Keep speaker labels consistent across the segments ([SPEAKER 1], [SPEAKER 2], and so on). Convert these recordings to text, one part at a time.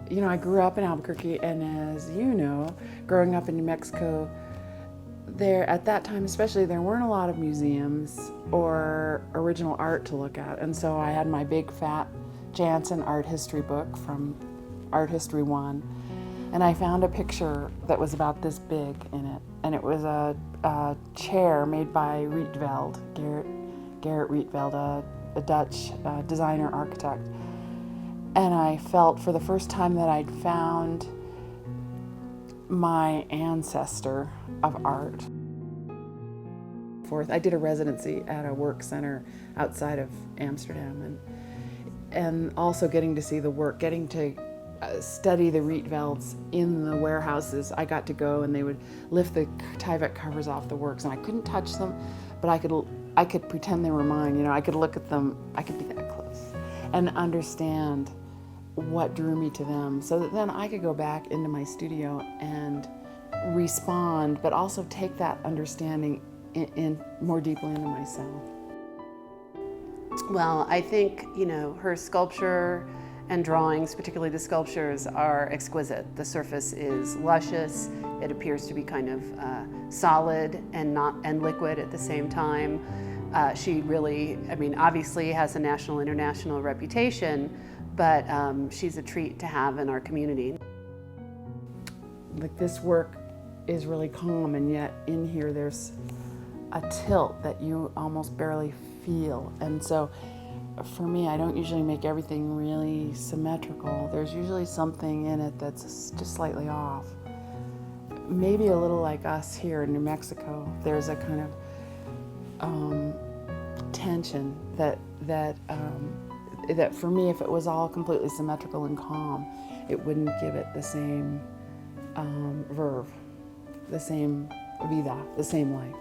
[SPEAKER 1] You know, I grew up in Albuquerque, and as you know, growing up in New Mexico, there at that time especially, there weren't a lot of museums or original art to look at. And so I had my big fat Jansen art history book from Art History 1, and I found a picture that was about this big in it, and it was a chair made by Rietveld, Gerrit Rietveld, a Dutch designer architect. And I felt for the first time that I'd found my ancestor of art. I did a residency at a work center outside of Amsterdam, and also getting to see the work, getting to study the Rietvelds in the warehouses. I got to go, and they would lift the Tyvek covers off the works, and I couldn't touch them, but I could pretend they were mine. You know, I could look at them, I could be that close, and understand what drew me to them, so that then I could go back into my studio and respond, but also take that understanding in more deeply into myself.
[SPEAKER 2] Well, I think, you know, her sculpture and drawings, particularly the sculptures, are exquisite. The surface is luscious. It appears to be kind of solid and liquid at the same time. She really, I mean, obviously has a national, international reputation, but she's a treat to have in our community.
[SPEAKER 1] Like, this work is really calm, and yet in here there's a tilt that you almost barely feel. And so for me, I don't usually make everything really symmetrical. There's usually something in it that's just slightly off. Maybe a little like us here in New Mexico. There's a kind of tension that for me, if it was all completely symmetrical and calm, it wouldn't give it the same verve, the same vida, the same life.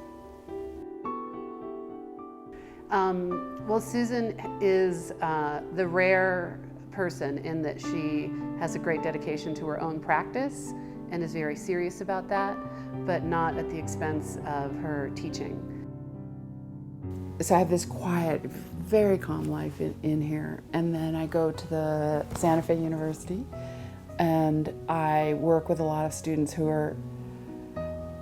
[SPEAKER 2] Well, Susan is the rare person in that she has a great dedication to her own practice and is very serious about that, but not at the expense of her teaching.
[SPEAKER 1] So I have this quiet, very calm life in here, and then I go to the Santa Fe University, and I work with a lot of students who are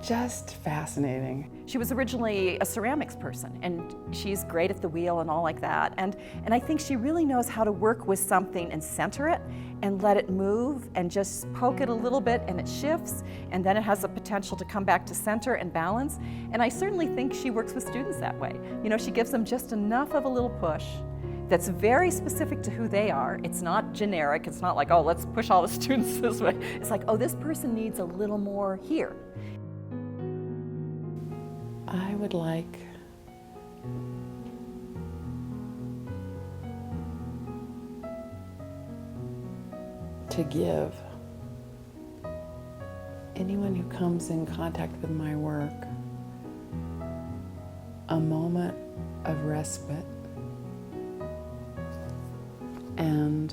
[SPEAKER 1] just fascinating.
[SPEAKER 3] She was originally a ceramics person, and she's great at the wheel and all like that. And I think she really knows how to work with something and center it and let it move and just poke it a little bit, and it shifts, and then it has the potential to come back to center and balance. And I certainly think she works with students that way. You know, she gives them just enough of a little push that's very specific to who they are. It's not generic. It's not like, oh, let's push all the students this way. It's like, oh, this person needs a little more here.
[SPEAKER 1] I would like to give anyone who comes in contact with my work a moment of respite and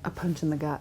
[SPEAKER 1] a punch in the gut.